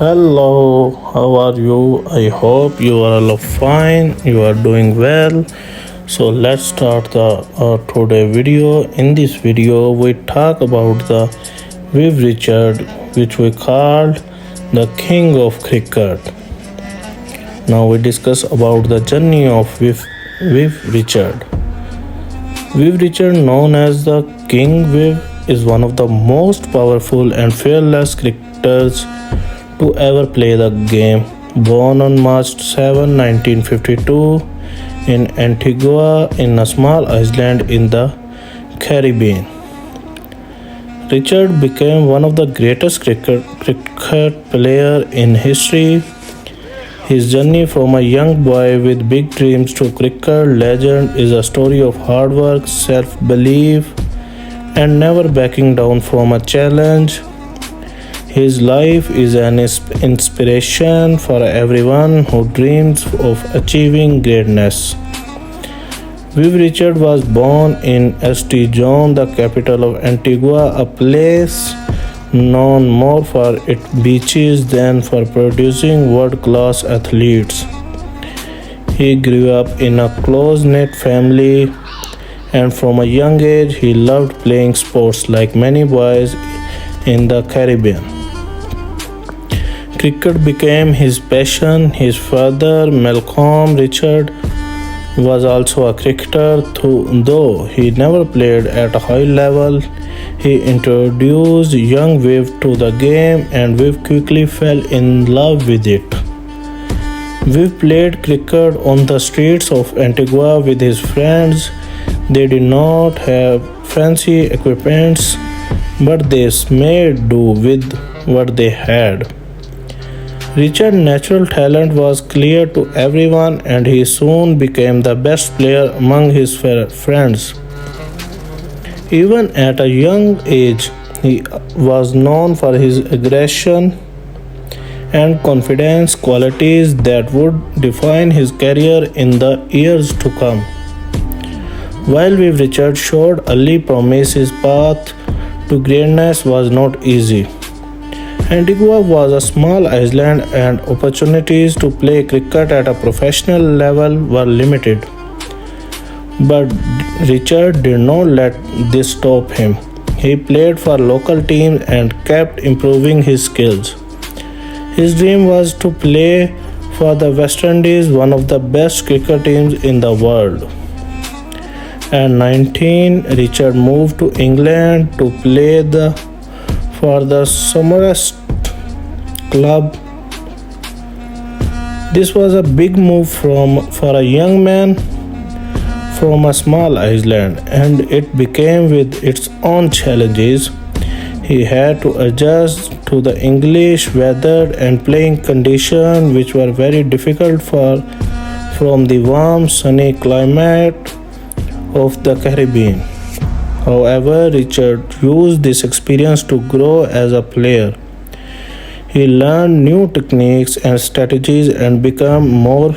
Hello, how are you? I hope you are all fine. You are doing well. So let's start the today video. In this video, we talk about the Viv Richard, which we called the King of Cricket. Now we discuss about the journey of Viv Richard. Viv Richard, known as the King Viv, is one of the most powerful and fearless cricketers to ever play the game. Born on March 7, 1952, in Antigua, in a small island in the Caribbean, Richard became one of the greatest cricket players in history. His journey from a young boy with big dreams to cricket legend is a story of hard work, self-belief, and never backing down from a challenge. His life is an inspiration for everyone who dreams of achieving greatness. Viv Richard was born in St. John, the capital of Antigua, a place known more for its beaches than for producing world-class athletes. He grew up in a close-knit family, and from a young age he loved playing sports like many boys in the Caribbean. Cricket became his passion. His father, Malcolm Richard, was also a cricketer, though he never played at a high level. He introduced young Viv to the game, and Viv quickly fell in love with it. Viv played cricket on the streets of Antigua with his friends. They did not have fancy equipments, but they made do with what they had. Richard's natural talent was clear to everyone, and he soon became the best player among his friends. Even at a young age, he was known for his aggression and confidence, qualities that would define his career in the years to come. While Viv Richard showed early promise, his path to greatness was not easy. Antigua was a small island, and opportunities to play cricket at a professional level were limited. But Richard did not let this stop him. He played for local teams and kept improving his skills. His dream was to play for the West Indies, one of the best cricket teams in the world. At 19, Richard moved to England to play for the Somerset club. This was a big move for a young man from a small island, and it became with its own challenges. He had to adjust to the English weather and playing conditions, which were very difficult from the warm, sunny climate of the Caribbean. However, Richard used this experience to grow as a player. He learned new techniques and strategies and became more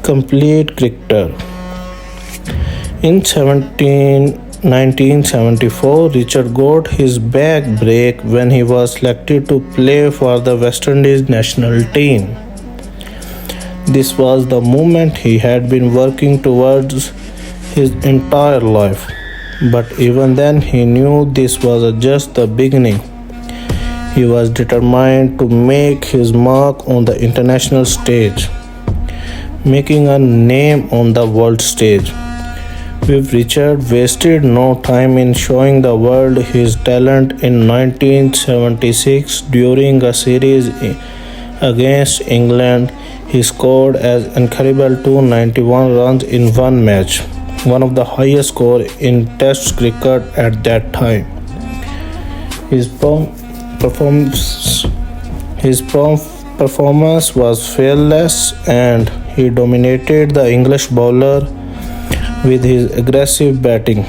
complete cricketer. In 1974, Richard got his back break when he was selected to play for the West Indies national team. This was the moment he had been working towards his entire life. But even then, he knew this was just the beginning. He was determined to make his mark on the international stage, making a name on the world stage. Viv Richard wasted no time in showing the world his talent. In 1976, during a series against England, he scored an incredible 291 runs in one match, one of the highest scores in Test cricket at that time. His performance was fearless, and he dominated the English bowler with his aggressive batting.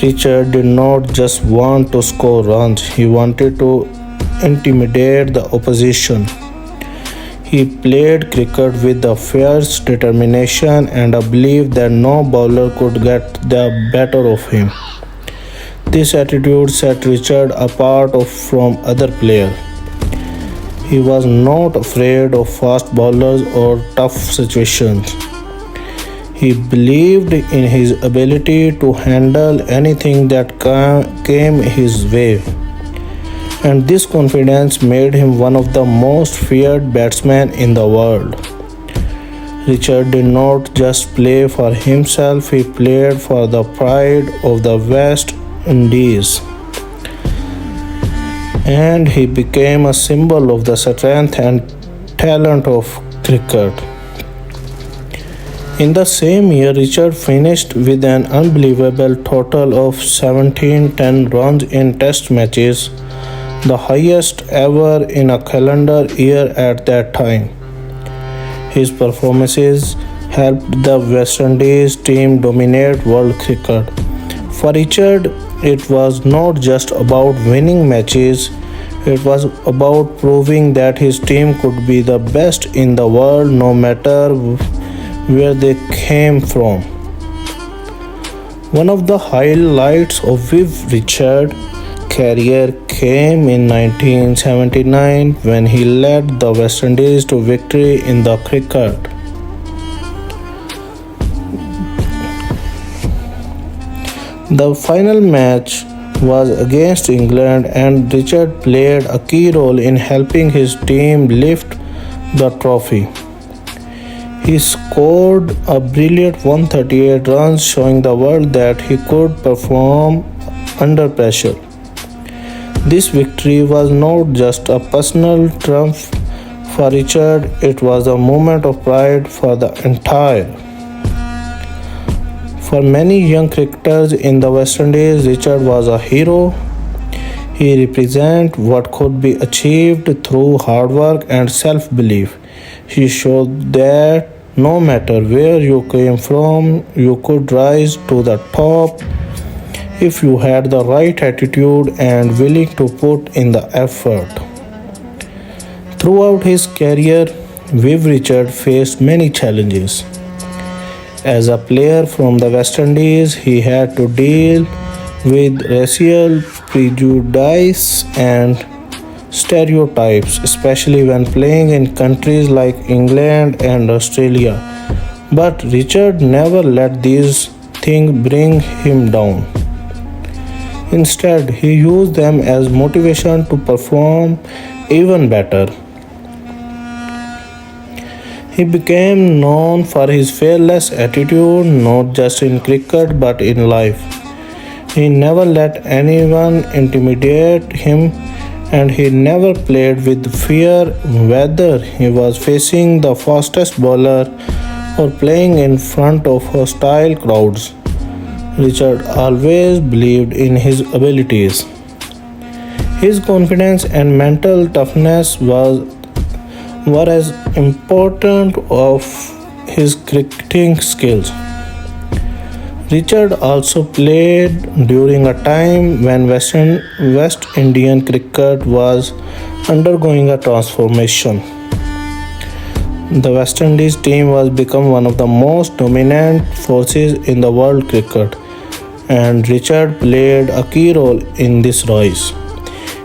Richard did not just want to score runs, he wanted to intimidate the opposition. He played cricket with a fierce determination and a belief that no bowler could get the better of him. This attitude set Richard apart from other players. He was not afraid of fast bowlers or tough situations. He believed in his ability to handle anything that came his way. And this confidence made him one of the most feared batsmen in the world. Richard did not just play for himself, he played for the pride of the West Indies. And he became a symbol of the strength and talent of cricket. In the same year, Richard finished with an unbelievable total of 1710 runs in test matches, the highest ever in a calendar year at that time. His performances helped the West Indies team dominate world cricket. For Richard, it was not just about winning matches, it was about proving that his team could be the best in the world no matter where they came from. One of the highlights of Viv Richard's career came in 1979 when he led the West Indies to victory in the cricket. The final match was against England and Richard played a key role in helping his team lift the trophy. He scored a brilliant 138 runs, showing the world that he could perform under pressure. This victory was not just a personal triumph for Richard, it was a moment of pride for the entire. For many young cricketers in the West Indies, Richard was a hero. He represented what could be achieved through hard work and self-belief. He showed that no matter where you came from, you could rise to the top if you had the right attitude and willing to put in the effort. Throughout his career, Viv Richard faced many challenges. As a player from the West Indies, he had to deal with racial prejudice and stereotypes, especially when playing in countries like England and Australia. But Richard never let these things bring him down. Instead, he used them as motivation to perform even better. He became known for his fearless attitude, not just in cricket but in life. He never let anyone intimidate him, and he never played with fear whether he was facing the fastest bowler or playing in front of hostile crowds. Richard always believed in his abilities. His confidence and mental toughness were as important of his cricketing skills. Richard also played during a time when West Indian cricket was undergoing a transformation. The West Indies team was become one of the most dominant forces in the world cricket, and Richard played a key role in this rise.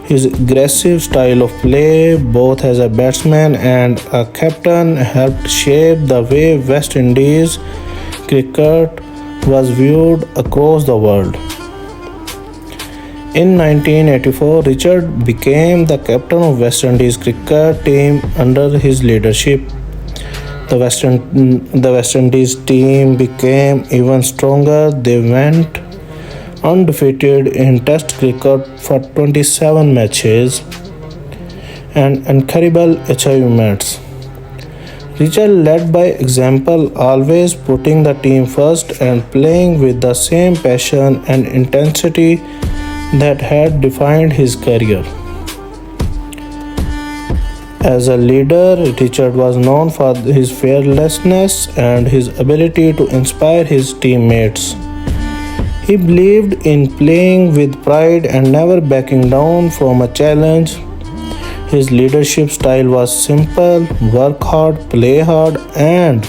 His aggressive style of play, both as a batsman and a captain, helped shape the way West Indies cricket was viewed across the world. In 1984, Richard became the captain of West Indies cricket team. Under his leadership, the West Indies team became even stronger. They went undefeated in Test cricket for 27 matches, and incredible achievements. Richard led by example, always putting the team first and playing with the same passion and intensity that had defined his career. As a leader, Richard was known for his fearlessness and his ability to inspire his teammates. He believed in playing with pride and never backing down from a challenge. His leadership style was simple: work hard, play hard, and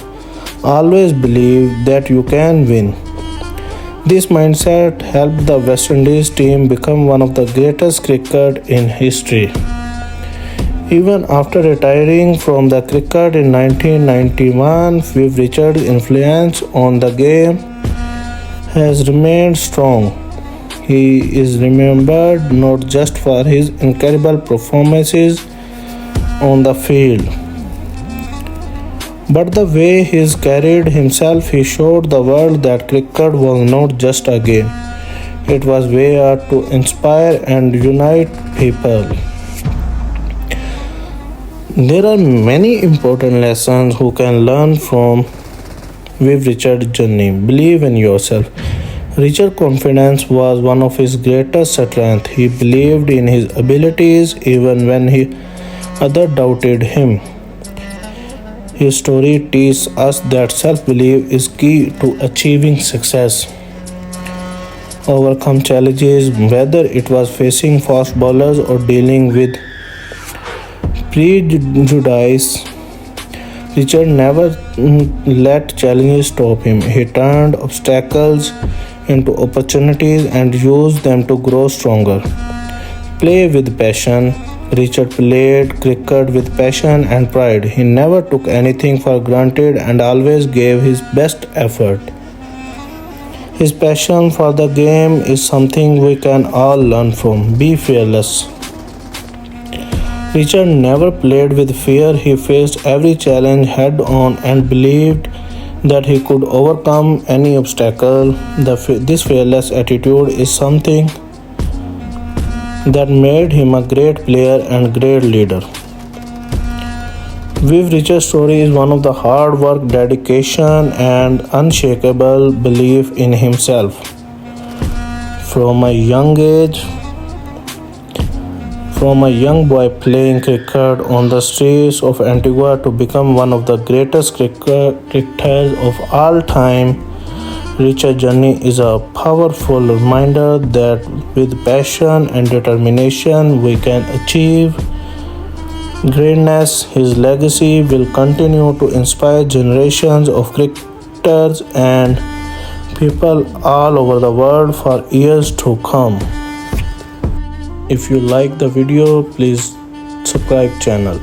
always believe that you can win. This mindset helped the West Indies team become one of the greatest cricket in history. Even after retiring from the cricket in 1991, Viv Richards' influence on the game has remained strong. He is remembered not just for his incredible performances on the field, but the way he carried himself. He showed the world that cricket was not just a game, it was a way to inspire and unite people. There are many important lessons who can learn from Viv Richard's journey. Believe in yourself. Richard's confidence was one of his greatest strengths. He believed in his abilities even when others doubted him. His story teaches us that self-belief is key to achieving success. Overcome challenges, whether it was facing fast bowlers or dealing with prejudice. Richard never let challenges stop him. He turned obstacles into opportunities and used them to grow stronger. Play with passion. Richard played cricket with passion and pride. He never took anything for granted and always gave his best effort. His passion for the game is something we can all learn from. Be fearless. Richard never played with fear. He faced every challenge head on and believed that he could overcome any obstacle. This fearless attitude is something that made him a great player and great leader. Viv Richard's story is one of the hard work, dedication, and unshakable belief in himself. From a young boy playing cricket on the streets of Antigua to become one of the greatest cricketers of all time, Richard's journey is a powerful reminder that with passion and determination we can achieve greatness. His legacy will continue to inspire generations of cricketers and people all over the world for years to come. If you like the video, please subscribe channel.